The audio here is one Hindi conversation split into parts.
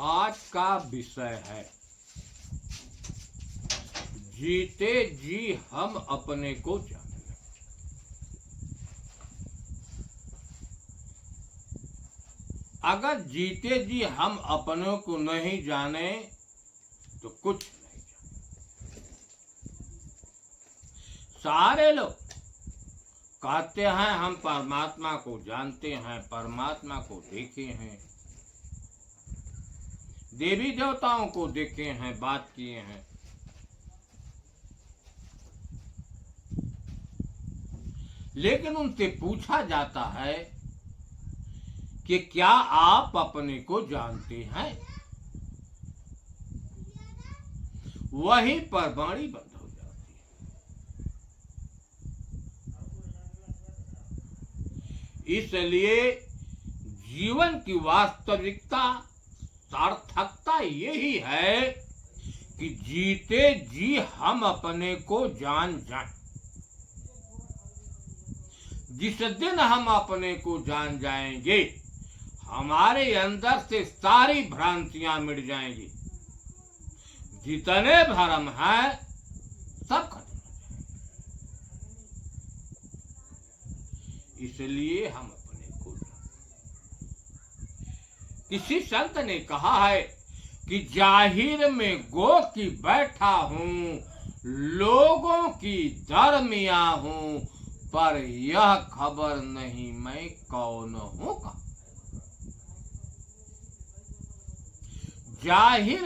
आज का विषय है जीते जी हम अपने को जाने। अगर जीते जी हम अपनों को नहीं जाने तो कुछ नहीं जाने। सारे लोग कहते हैं हम परमात्मा को जानते हैं, परमात्मा को देखे हैं, देवी देवताओं को देखे हैं, बात किए हैं, लेकिन उनसे पूछा जाता है कि क्या आप अपने को जानते हैं? वहीं पर वाणी बंद हो जाती है। इसलिए जीवन की वास्तविकता, सार्थकता यही है कि जीते जी हम अपने को जान जाएं। जिस दिन हम अपने को जान जाएंगे, हमारे अंदर से सारी भ्रांतियां मिट जाएंगी। जितने भ्रम हैं सब खत्म हो जाएंगे। इसलिए हम अपने को किसी संत ने कहा है कि जाहिर में गो की बैठा हूं, लोगों की दरमिया हूं, पर यह खबर नहीं मैं कौन हूं का। जाहिर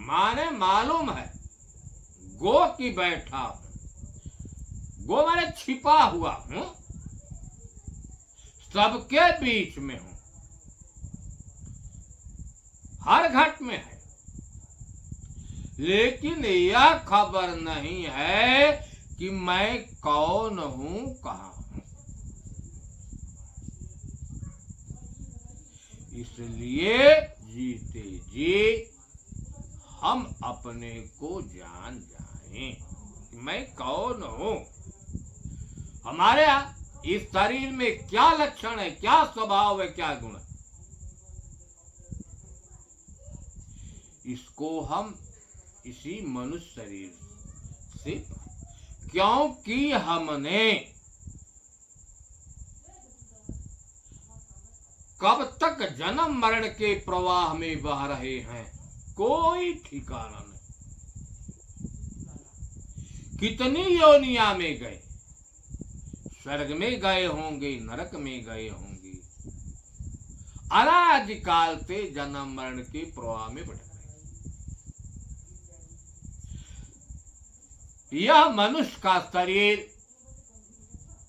माने मालूम है, गो की बैठा हूं, गो माने छिपा हुआ हूं, सबके बीच में हूं, हर घट में है, लेकिन यह खबर नहीं है कि मैं कौन हूं, कहां हूं। इसलिए जीते जी हम अपने को जान जाएं कि मैं कौन हूं। हमारे इस शरीर में क्या लक्षण है, क्या स्वभाव है, क्या गुण है, इसको हम इसी मनुष्य शरीर से, क्योंकि हमने कब तक जन्म मरण के प्रवाह में बह रहे हैं, कोई ठिकाना नहीं। कितनी योनिया में गए, स्वर्ग में गए होंगे, नरक में गए होंगे, अनादिकाल से जन्म मरण के प्रवाह में भटक रहे। यह मनुष्य का शरीर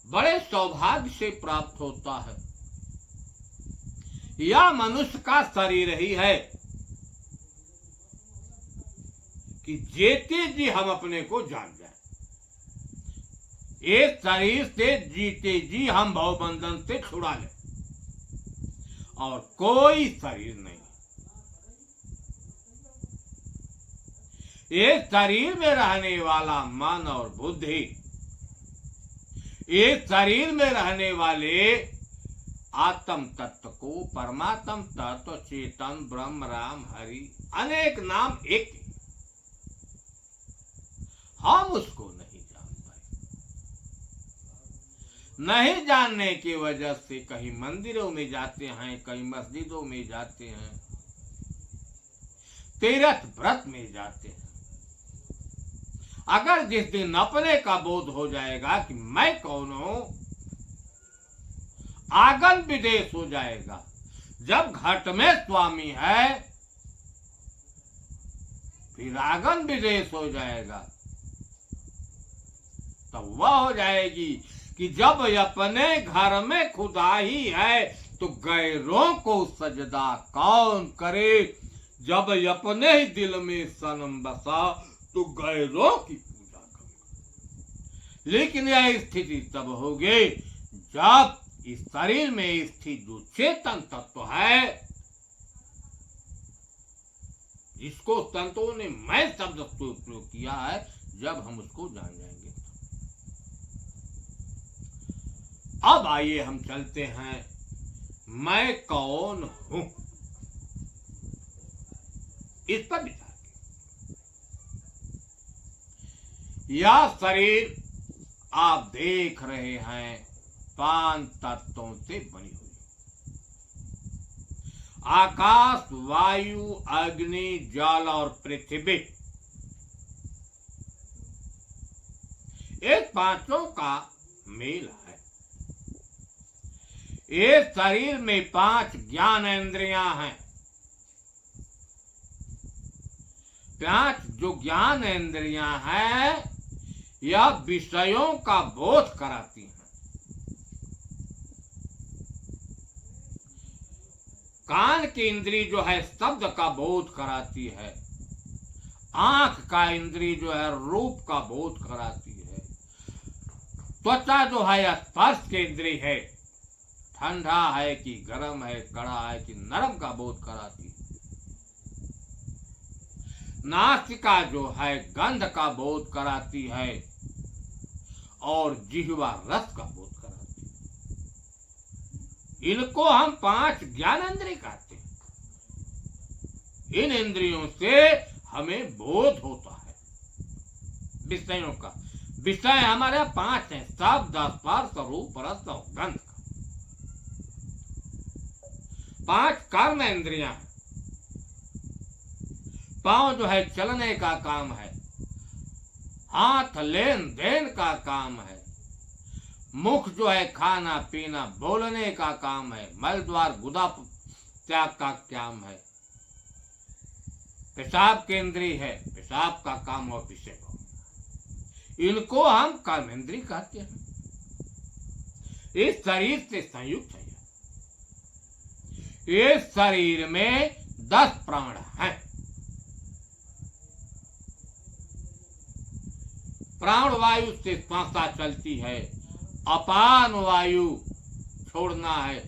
बड़े सौभाग्य से प्राप्त होता है। यह मनुष्य का शरीर ही है कि जीते जी हम अपने को जान जाए। एक शरीर से जीते जी हम भवबंधन से छुड़ा लें, और कोई शरीर नहीं। एक शरीर में रहने वाला मन और बुद्धि, एक शरीर में रहने वाले आत्म तत्व को, परमात्म तत्व, चेतन, ब्रह्म, राम, हरि, अनेक नाम एक, हम उसको नहीं जान पाए। नहीं जानने की वजह से कहीं मंदिरों में जाते हैं, कहीं मस्जिदों में जाते हैं, तीर्थ व्रत में जाते हैं। अगर जिस दिन अपने का बोध हो जाएगा कि मैं कौन हूं, आगन विदेश हो जाएगा। जब घट में स्वामी है, फिर आगन विदेश हो जाएगा। तब वह हो जाएगी कि जब अपने घर में खुदा ही है तो गैरों को सजदा कौन करे। जब अपने ही दिल में सनम बसा तो गैरों की पूजा करो। लेकिन यह स्थिति तब होगी जब इस शरीर में स्थित जो चेतन तत्व है, जिसको संतों ने मैं शब्द को उपयोग किया है, जब हम उसको जान जाएंगे। अब आइए हम चलते हैं मैं कौन हूं। इस पर विचार कीजिए। यह शरीर आप देख रहे हैं 5 तत्वों से बनी हुई। आकाश, वायु, अग्नि, जल और पृथ्वी, एक पांचों का मेल है। ये शरीर में 5 ज्ञानेंद्रियां हैं। 5 जो ज्ञानेंद्रियां हैं यह विषयों का बोध कराती हैं। कान की इंद्री जो है शब्द का बोध कराती है। आंख का इंद्री जो है रूप का बोध कराती है। त्वचा जो है स्पर्श की इंद्री है, ठंडा है कि गर्म है, कड़ा है कि नरम का बोध कराती है। नासिका जो है गंध का बोध कराती है और जिह्वा रस का बोध कराती है। इनको हम 5 ज्ञानेंद्रिय कहते हैं। इन इंद्रियों से हमें बोध होता है विषयों का। विषय हमारे 5 हैं, शब्द, स्पर्श, रूप, रस और गंध का। 5 कर्म इंद्रियां हैं। पांव जो है चलने का काम है, हाथ लेन देन का काम है, मुख जो है खाना पीना बोलने का काम है, मल द्वार गुदा त्याग का काम है, पेशाब केंद्रीय है, पेशाब का काम और विषय को, इनको हम कर्मेंद्रीय कहते हैं। इस शरीर से संयुक्त है। इस शरीर में 10 प्राण हैं। प्राण वायु से श्वासा चलती है। अपान वायु छोड़ना है,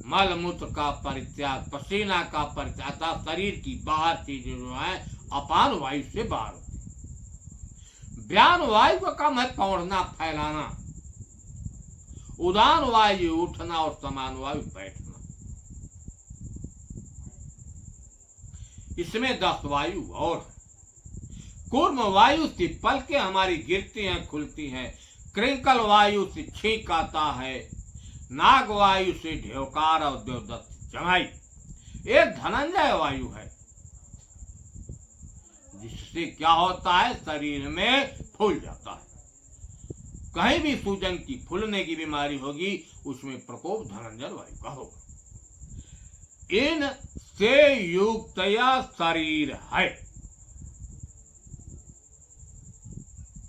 मल मूत्र का परित्याग, पसीना का परित्याग, शरीर की बाहर चीजें जो है अपान वायु से बाहर होती है। व्यान वायु का काम है पौड़ना, फैलाना। उदान वायु उठना और समान वायु बैठना। इसमें 10 वायु और है। कूर्म वायु से पलकें हमारी गिरती हैं, खुलती हैं। कृंकल वायु से छींक आता है। नाग वायु से ढेवकार और देवदत्त जमाई। एक धनंजय वायु है जिससे क्या होता है, शरीर में फूल जाता है। कहीं भी सूजन की फूलने की बीमारी होगी उसमें प्रकोप धनंजय वायु का होगा। इन से युक्त यह शरीर है।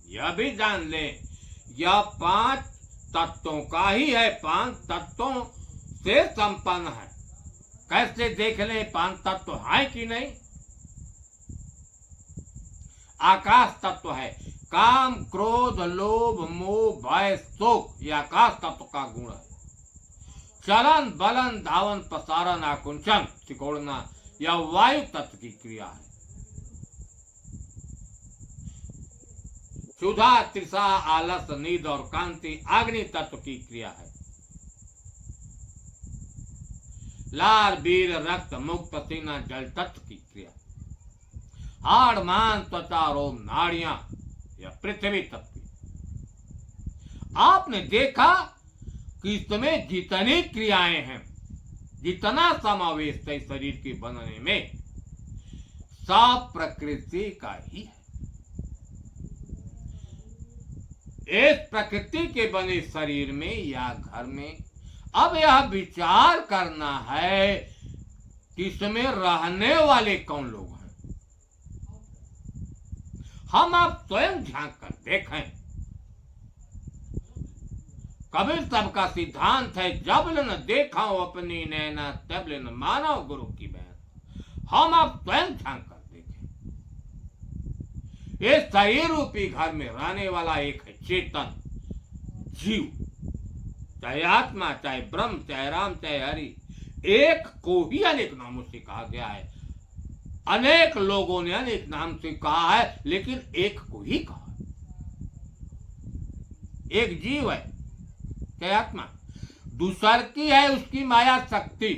यह भी जान ले, यह 5 तत्वों का ही है, 5 तत्वों से संपन्न है। कैसे देख ले 5 तत्व है कि नहीं। आकाश तत्व है। काम, क्रोध, लोभ, मोह, भय, शोक, यह आकाश तत्व का गुण है। चलन, बलन, धावन, प्रसारण, आकुंचन, सिकोड़ना, यह वायु तत्व की क्रिया है। क्षुधा, तृषा, आलस, नींद और कांति अग्नि तत्व की क्रिया है। लार, वीर, रक्त, मुख, पसीना जल तत्व की क्रिया। हाड़, मान, त्वचा, रोम, नाड़ियां, यह पृथ्वी तत्व की। आपने देखा कि इसमें जितनी क्रियाएं हैं, जितना समावेश है शरीर के बनने में, सब प्रकृति का ही है। इस प्रकृति के बने शरीर में या घर में अब यह विचार करना है कि इसमें रहने वाले कौन लोग हैं। हम आप स्वयं झांक कर देखें। कबीर साहब का सिद्धांत है, जब न देखा अपनी नैना तब न मानव गुरु की बहन। हम आप स्वयं झांक कर देखें। ये शरीर रूपी घर में रहने वाला एक है चेतन जीव, चाहे आत्मा, चाहे ब्रह्म, चाहे राम, चाहे हरि। एक को ही अनेक नामों से कहा गया है। अनेक लोगों ने अनेक नाम से कहा है, लेकिन एक को ही कहा। एक जीव है, चाहे आत्मा। दूसर की है उसकी माया शक्ति।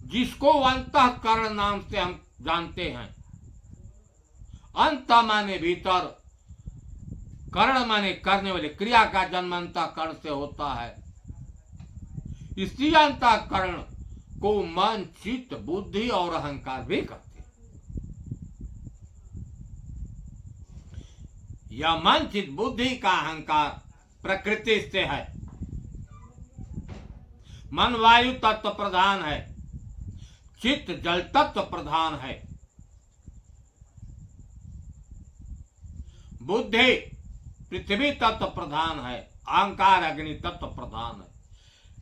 जिसको अंतःकरण नाम से हम जानते हैं। अंत माने भीतर, करण माने करने वाले, क्रिया का जन्म अंतःकरण से होता है। इसी अंतःकरण को मन, चित्त, बुद्धि और अहंकार भी कहते हैं। यह मन, चित्त, बुद्धि का अहंकार प्रकृति से है। मन वायु तत्व प्रधान है, चित्त जल तत्व प्रधान है, बुद्धि पृथ्वी तत्व प्रधान है, अहंकार अग्नि तत्व प्रधान है।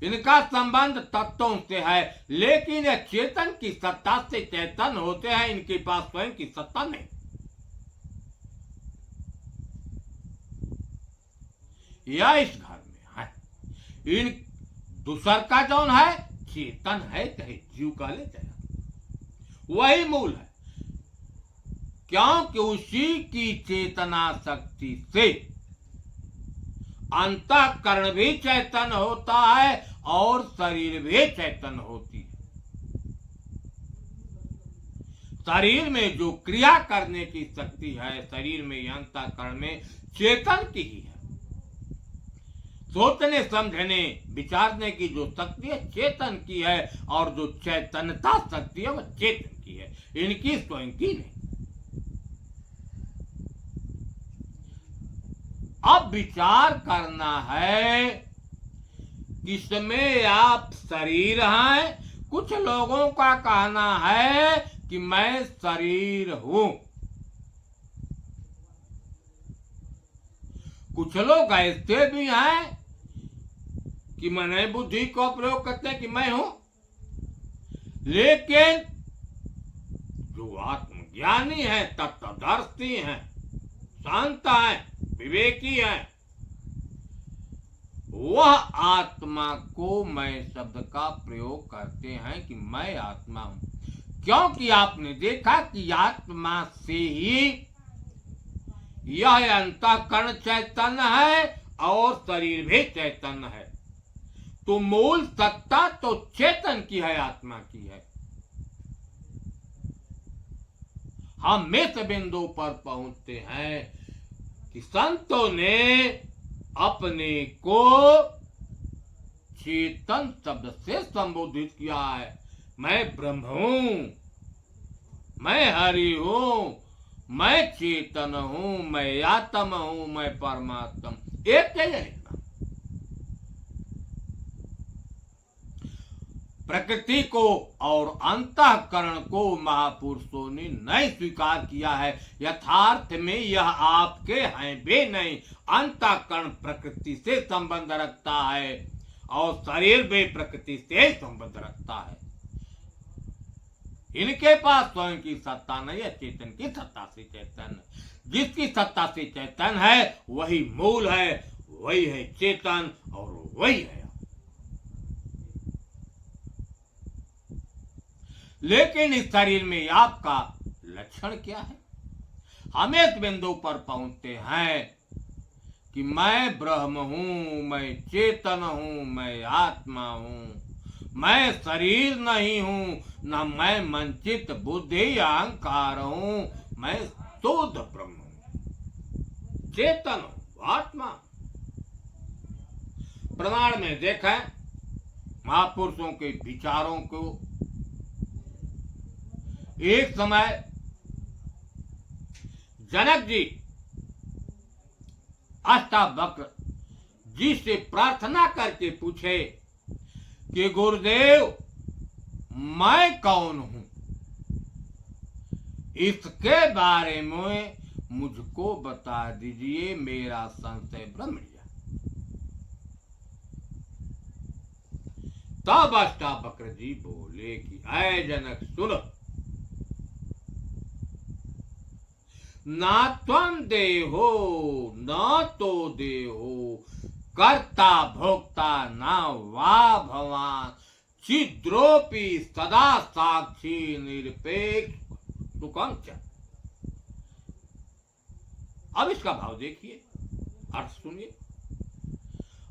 इनका संबंध तत्वों से है, लेकिन यह चेतन की सत्ता से चेतन होते हैं, इनके पास स्वयं की सत्ता नहीं। यह इस घर में है। इन दूसर का जौन है चेतन है, चाहे जीव का ले चाहे, वही मूल है। क्योंकि उसी की चेतना शक्ति से अंतःकरण भी चैतन्य होता है और शरीर भी चैतन्य होती है। शरीर में जो क्रिया करने की शक्ति है, शरीर में अंतःकरण में चेतन की ही है। सोचने समझने विचारने की जो शक्ति है चेतन की है, और जो चैतन्यता शक्ति है वह चेतन की है, इनकी स्वयं की नहीं। अब विचार करना है इसमें आप शरीर हैं। कुछ लोगों का कहना है कि मैं शरीर हूं, कुछ लोग ऐसे भी हैं कि मन बुद्धि को प्रयोग करते हैं कि मैं हूं। लेकिन जो आत्मज्ञानी है, तत्वदर्शी हैं, शांत हैं, विवेकी है, वह आत्मा को मैं शब्द का प्रयोग करते हैं कि मैं आत्मा हूं। क्योंकि आपने देखा कि आत्मा से ही यह अंतःकरण चैतन्य है और शरीर भी चैतन्य है। तो मूल सत्ता तो चेतन की है, आत्मा की है। हम इस बिंदु पर पहुंचते हैं कि संतों ने अपने को चेतन शब्द से संबोधित किया है। मैं ब्रह्म हूं, मैं हरि हूं, मैं चेतन हूं, मैं आत्मा हूं, मैं परमात्मा। एक लिखना, प्रकृति को और अंतःकरण को महापुरुषों ने नहीं स्वीकार किया है। यथार्थ में यह आपके हैं भी नहीं। अंतःकरण प्रकृति से संबंध रखता है और शरीर भी प्रकृति से संबंध रखता है। इनके पास स्वयं की सत्ता नहीं है, चेतन की सत्ता से चैतन्य। जिसकी सत्ता से चैतन्य है वही मूल है, वही है चेतन और वही है। लेकिन इस शरीर में आपका लक्षण क्या है? हम इस बिंदु पर पहुंचते हैं कि मैं ब्रह्म हूं, मैं चेतन हूं, मैं आत्मा हूं, मैं शरीर नहीं हूं, न मैं मन चित्त बुद्धि अहंकार हूं, मैं शुद्ध ब्रह्म हूं, चेतन हूं, आत्मा। प्रमाण में देखें महापुरुषों के विचारों को। एक समय जनक जी अष्टावक्र जी से प्रार्थना करके पूछे कि गुरुदेव मैं कौन हूं, इसके बारे में मुझको बता दीजिए, मेरा संशय भ्रम गया। तब अष्टावक्र जी बोले कि ऐ जनक सुनो, ना त्वं देहो न तो देहो कर्ता भोक्ता न वा भवान छिद्रोपि सदा साक्षी निरपेक्ष तुकंच। अब इसका भाव देखिए, अर्थ सुनिए।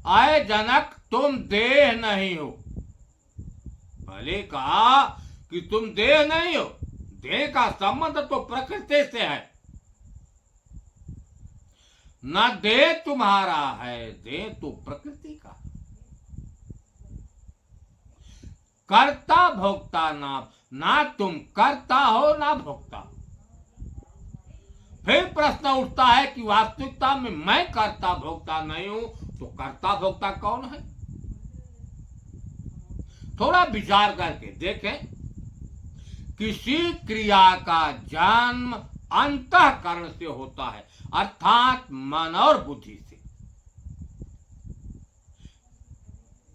आए जनक तुम देह नहीं हो। पहले कहा कि तुम देह नहीं हो। देह का संबंध तो प्रकृति से है। न देह तुम्हारा है, देह तो प्रकृति का। कर्ता भोक्ता ना तुम कर्ता हो ना भोक्ता। फिर प्रश्न उठता है कि वास्तविकता में मैं कर्ता भोक्ता नहीं हूं, तो कर्ता भोक्ता कौन है? थोड़ा विचार करके देखें। किसी क्रिया का जन्म अंतःकरण से होता है, अर्थात मन और बुद्धि से।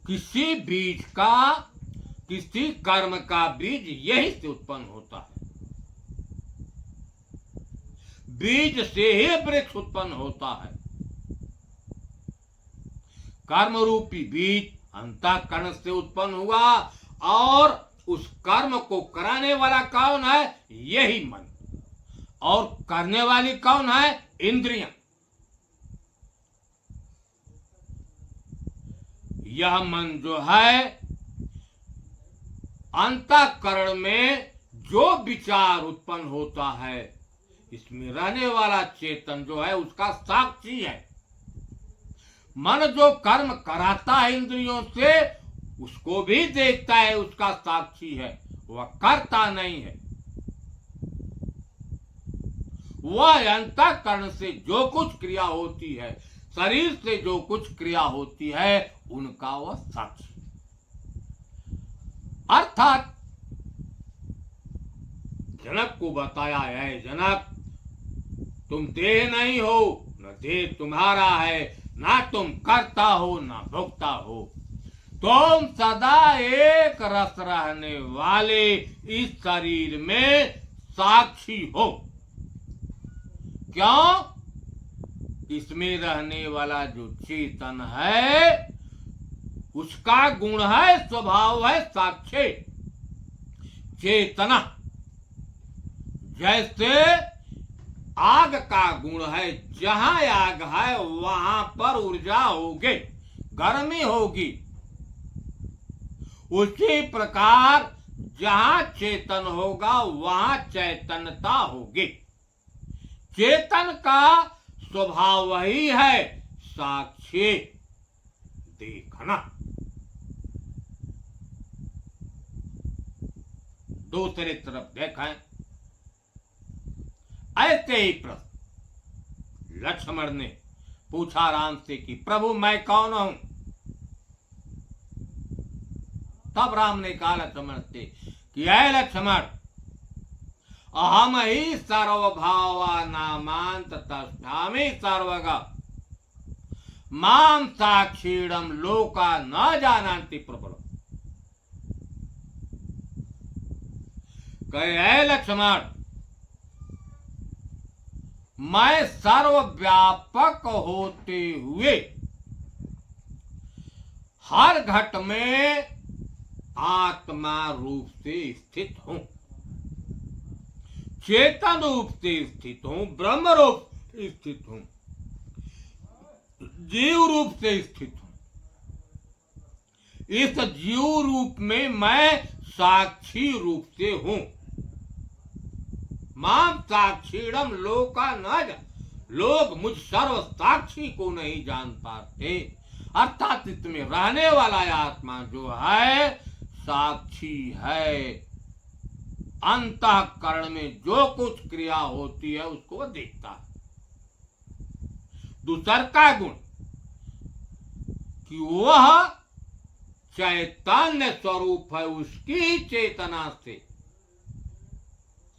किसी बीज का, किसी कर्म का बीज यही से उत्पन्न होता है। बीज से ही वृक्ष उत्पन्न होता है। कर्म रूपी बीज अंतःकरण से उत्पन्न हुआ, और उस कर्म को कराने वाला कौन है? यही मन। और करने वाली कौन है? इंद्रियां। यह मन जो है, अंतःकरण में जो विचार उत्पन्न होता है, इसमें रहने वाला चेतन जो है उसका साक्षी है। मन जो कर्म कराता है इंद्रियों से, उसको भी देखता है, उसका साक्षी है, वह करता नहीं है। वह अंतःकरण से जो कुछ क्रिया होती है, शरीर से जो कुछ क्रिया होती है, उनका वह साक्षी। अर्थात जनक को बताया है, जनक तुम देह नहीं हो, न देह तुम्हारा है, ना तुम करता हो ना भोगता हो। तुम सदा एक रस रहने वाले इस शरीर में साक्षी हो। क्यों? इसमें रहने वाला जो चेतन है, उसका गुण है, स्वभाव है साक्षी चेतना। जैसे आग का गुण है, जहां आग है वहां पर ऊर्जा होगी, गर्मी होगी। उसी प्रकार जहां चेतन होगा वहां चैतन्यता होगी। चेतन का स्वभाव वही है, साक्षी देखना। दूसरी तरफ देखें, ऐसे ही प्रश्न लक्ष्मण ने पूछा राम से कि प्रभु मैं कौन हूं? तब राम ने कहा लक्ष्मण से कि ऐ लक्ष्मण, अहम ही सर्वभावानामांत तस्थामि सर्वगा माम साक्षीणम लोका न जानन्ति प्रबल। कहे ऐ लक्ष्मण, मैं सर्वव्यापक होते हुए हर घट में आत्मा रूप से स्थित हूं, चेतन रूप से स्थित हूं, ब्रह्म रूप से स्थित हूं, जीव रूप से स्थित हूं। इस जीव रूप में मैं साक्षी रूप से हूं। माम साक्षीणम लोका न जान, लोग मुझ सर्व साक्षी को नहीं जान पाते। अर्थात इसमें रहने वाला आत्मा जो है साक्षी है। अंतःकरण में जो कुछ क्रिया होती है उसको वह देखता है। दूसर का गुण कि वह चैतन्य स्वरूप है, उसकी चेतना से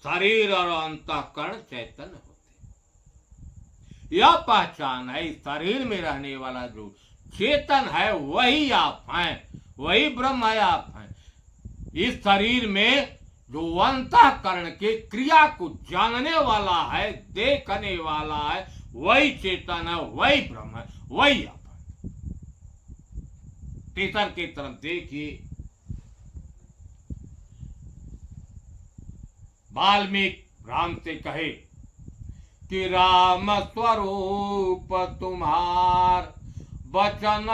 शरीर और अंतःकरण चैतन्य होते। यह पहचान है, इस शरीर में रहने वाला जो चेतन है वही आप हैं, वही ब्रह्म है, आप हैं। इस शरीर में जो अंतःकरण के क्रिया को जानने वाला है, देखने वाला है, वही चेतन है, वही ब्रह्म है, वही आप है। तीसर की तरफ देखिए, वाल्मीकि राम से कहे कि राम स्वरूप तुम्हार वचन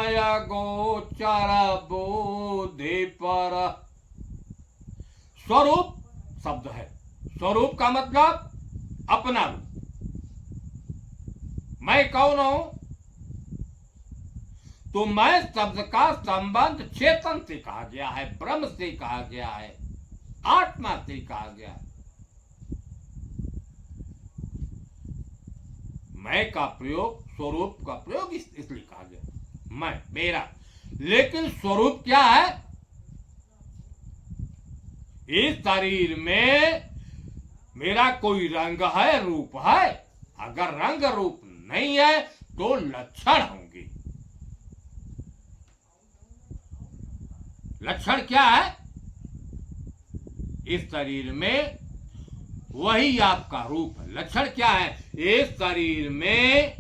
गोचर बोधि पर स्वरूप शब्द है। स्वरूप का मतलब अपना रूप। मैं कौन हूं? तो मैं शब्द का संबंध चेतन से कहा गया है, ब्रह्म से कहा गया है, आत्मा से कहा गया है। मैं का प्रयोग, स्वरूप का प्रयोग इसलिए कहा गया, मैं, मेरा। लेकिन स्वरूप क्या है? इस शरीर में मेरा कोई रंग है, रूप है? अगर रंग रूप नहीं है तो लक्षण होंगे। लक्षण क्या है? इस शरीर में वही आपका रूप है। लक्षण क्या है? इस शरीर में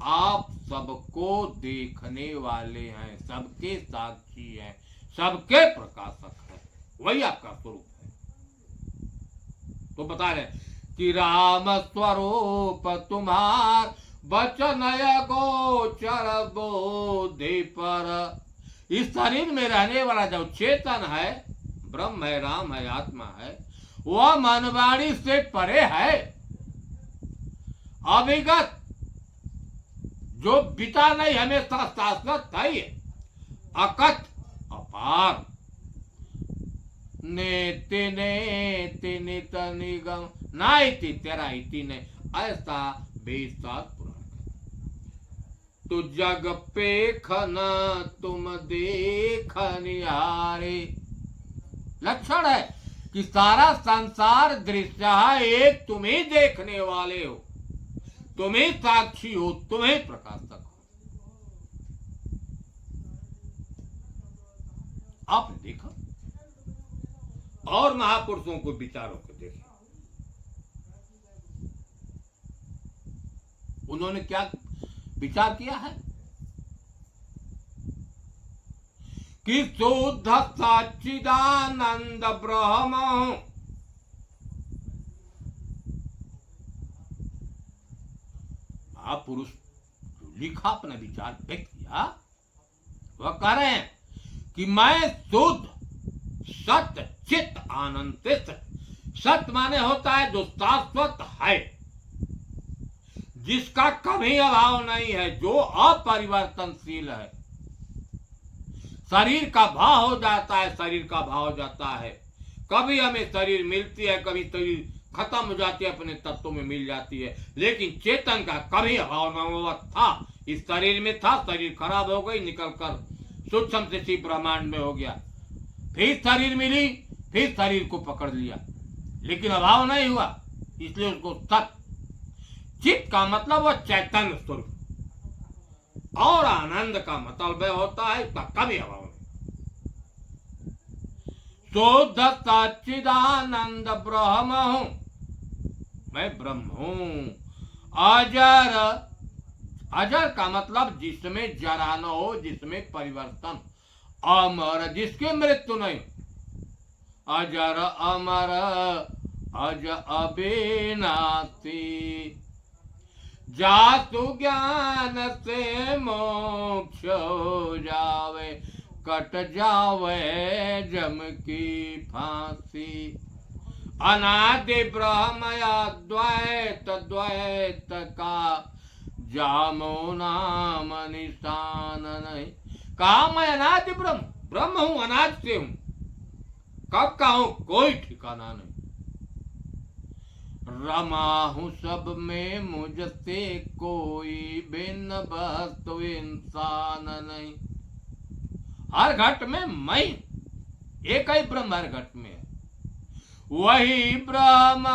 आप सबको देखने वाले हैं, सबके साक्षी हैं, सबके प्रकाशक हैं, वही आपका स्वरूप है। तो बता रहे कि राम स्वरूप तुम्हार बचन गोचर बोधि पर। इस शरीर में रहने वाला जो चेतन है, ब्रह्म है, राम है, आत्मा है, वह मनवाणी से परे है। अविगत, जो बीता नहीं, हमेशा शाश्वत है। अकथ, अपार। नेति नेति नित निगम ना इति तेरा इति ने, ऐसा बेसात पुराण। तो जग पेखन तुम देख निहारे। लक्षण है कि सारा संसार दृश्य है, एक तुम ही देखने वाले हो, तुम ही साक्षी हो, तुम ही प्रकाशक हो। आपने देखा? और महापुरुषों को विचारों को देखें, उन्होंने क्या विचार किया है कि शुद्ध सच्चिदानंद ब्रह्म। महापुरुष लिखा, अपना विचार व्यक्त किया, वह कह रहे हैं कि मैं शुद्ध सत्य चित्त आनंद से सत्य माने होता है जो शाश्वत है, जिसका कभी अभाव नहीं है, जो अपरिवर्तनशील है। शरीर का भाव हो जाता है, शरीर का भाव हो जाता है। कभी हमें शरीर मिलती है, कभी शरीर खत्म हो जाती है, अपने तत्वों में मिल जाती है। लेकिन चेतन का कभी अभाव न हुआ था। इस शरीर में था, शरीर खराब हो गई, निकल कर सूक्ष्म से शिव ब्रह्मांड में हो गया, फिर शरीर मिली, फिर शरीर को पकड़ लिया, लेकिन अभाव नहीं हुआ, इसलिए उसको सत्य। चित्त का मतलब वह चैतन्य स्वरूप, और आनंद का मतलब होता है इसका कभी अभाव नहीं। शुद्ध सच्चिदानंद ब्रह्म हूं, मैं ब्रह्म हूं। अजर, अजर का मतलब जिसमें जरा न हो, जिसमें परिवर्तन। अमर, जिसकी मृत्यु नहीं। अजर अमर अज अविनाशी, जातु ज्ञान से मोक्ष हो जावे, कट जावे जम की फांसी। अनादि ब्रह्म अद्वैत द्वैत का जामो नाम निशान नहीं। कहा मैं अनादि ब्रह्म, ब्रह्म हूं, अनाद से हूं। कब का हूं, कोई ठिकाना नहीं। रमा हूं सब में, मुझसे कोई भिन्न वस्तु इंसान नहीं। हर घट में मैं, एक ही ब्रह्म हर घट में है। वही ब्रह्म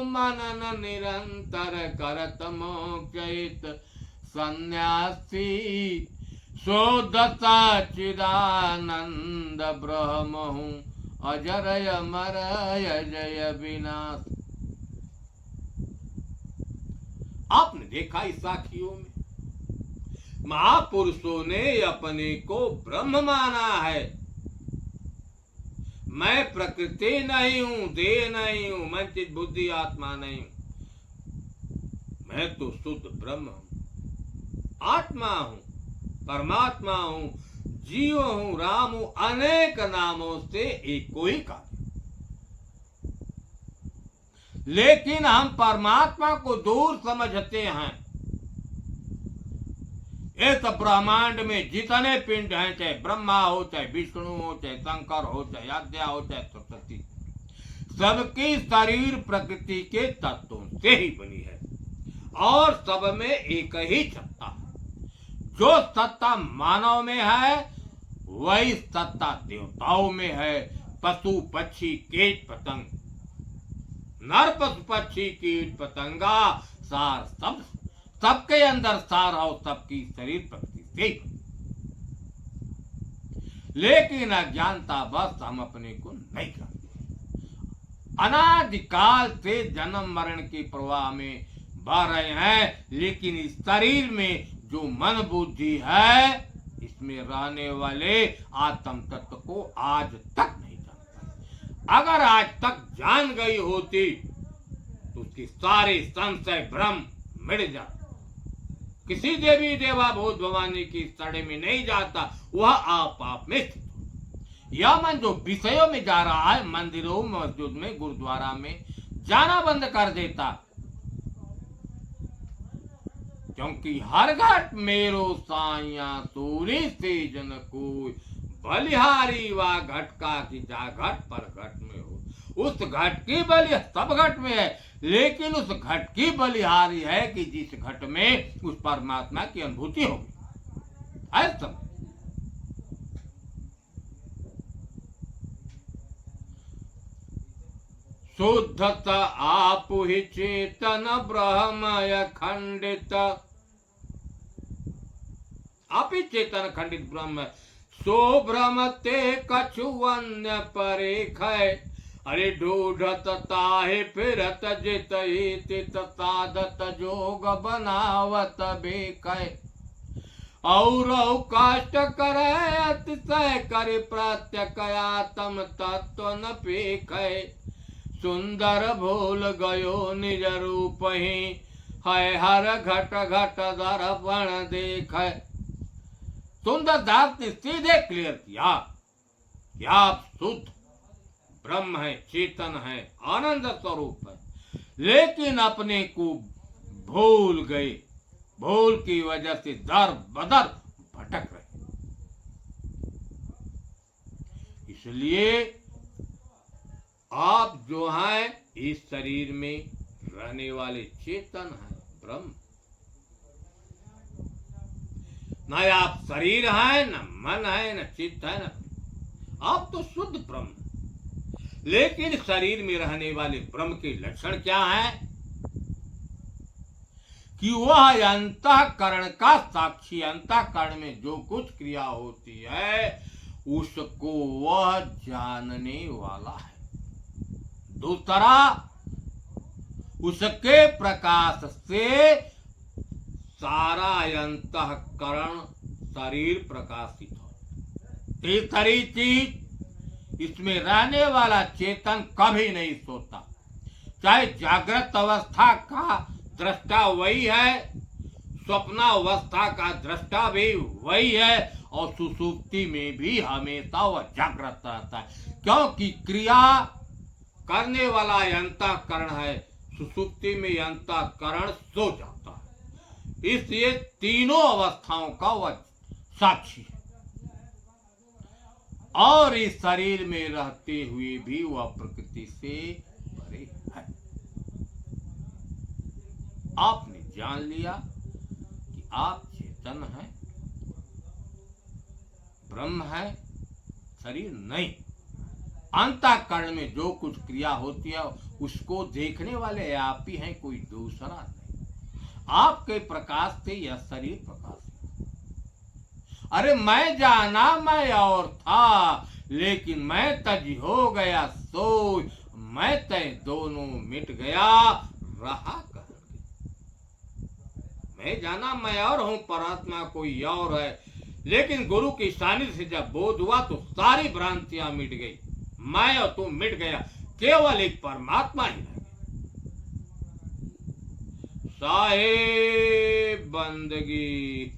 मनन निरंतर करत मोक्षित सन्यासी। शुद्ध सच्चिदानंद ब्रह्म हूँ, अजर अमर अजय विनाश। आपने देखा इस साखियों में महापुरुषों ने अपने को ब्रह्म माना है। मैं प्रकृति नहीं हूं, देह नहीं हूं, मन चित्त बुद्धि आत्मा नहीं हूं। मैं तो शुद्ध ब्रह्म हूं, आत्मा हूं, परमात्मा हूं, जीव हूं, राम हूं। अनेक नामों से एक को ही कहा। लेकिन हम परमात्मा को दूर समझते हैं। इस ब्रह्मांड में जितने पिंड हैं, चाहे ब्रह्मा हो, चाहे विष्णु हो, चाहे शंकर हो, चाहे आद्या हो, चाहे सरस्वती, सबकी शरीर प्रकृति के तत्वों से ही बनी है और सब में एक ही सत्ता है। जो सत्ता मानव में है वही सत्ता देवताओं में है। पशु पक्षी कीट पतंग, नर पशु पक्षी कीट पतंगा सार सब सबके अंदर सार और सबकी शरीर प्रकृति से ही। लेकिन अज्ञानता बस हम अपने को नहीं जानते। अनादिकाल से जन्म मरण के प्रवाह में बह रहे हैं, लेकिन इस शरीर में जो मन बुद्धि है इसमें रहने वाले आत्म तत्व को आज तक नहीं जानता। अगर आज तक जान गई होती तो उसके सारे संशय भ्रम मिट जाते। किसी देवी देवा भूत भवानी की सड़े में नहीं जाता, वह आप में स्थित। यह मन जो विषयों में जा रहा है, मंदिरों मस्जिद में गुरुद्वारा में जाना बंद कर देता, क्योंकि हर घट मेरो साइया सूरी से जन कोई, बलिहारी वा घट का कि जा घट पर घट में हो। उस घट की बलि सब घट में है, लेकिन उस घट की बलिहारी है कि जिस घट में उस परमात्मा की अनुभूति होगी। ऐसा शुद्धत आप ही चेतन ब्रह्मय खंडित, आप ही चेतन खंडित ब्रह्म, सो भ्रमते कछु अन्य परेख। अरे ढूढ़त ताहे फिरत जित हित साधत जोग बनावत बेक। और काष्ट करे अतिशय करे प्रत्यकयातम तत्व न पेख। सुंदर भूल गयो निज रूप ही, है हर घट घट दर्पण देख। सुंदर दास ने सीधे क्लियर किया कि आप शुद्ध ब्रह्म है, चेतन है, आनंद स्वरूप है, लेकिन अपने को भूल गए। भूल की वजह से दर बदर भटक रहे। इसलिए आप जो हैं इस शरीर में रहने वाले चेतन हैं, ब्रह्म। न आप शरीर हैं, न मन है, न चित्त है, न आप तो शुद्ध ब्रह्म। लेकिन शरीर में रहने वाले ब्रह्म के लक्षण क्या है कि वह अंतःकरण का साक्षी, अंतःकरण में जो कुछ क्रिया होती है उसको वह जानने वाला है। दूसरा, उसके प्रकाश से सारा अंतःकरण शरीर प्रकाशित हो। तीसरी चीज, इसमें रहने वाला चेतन कभी नहीं सोता। चाहे जागृत अवस्था का दृष्टा वही है, स्वप्नावस्था का दृष्टा भी वही है, और सुसुप्ति में भी हमेशा वह जागृत रहता है, क्योंकि क्रिया करने वाला अंतःकरण है। सुसुप्ति में अंतःकरण सो जाता है, इसलिए तीनों अवस्थाओं का वह साक्षी है। और इस शरीर में रहते हुए भी वह प्रकृति से परे है। आपने जान लिया कि आप चेतन हैं, ब्रह्म है, शरीर नहीं। अंतःकरण में जो कुछ क्रिया होती है उसको देखने वाले आप ही हैं, कोई दूसरा नहीं। आपके प्रकाश से यह शरीर प्रकाश। अरे मैं जाना मैं और था, लेकिन मैं तज हो गया सोई, मैं तय दोनों मिट गया रहा कर। मैं जाना मैं और हूं, परमात्मा कोई और है, लेकिन गुरु की सानिध्य से जब बोध हुआ तो सारी भ्रांतियां मिट गई। मैं और तू मिट गया, केवल एक परमात्मा ही रह गया। साहेब बंदगी।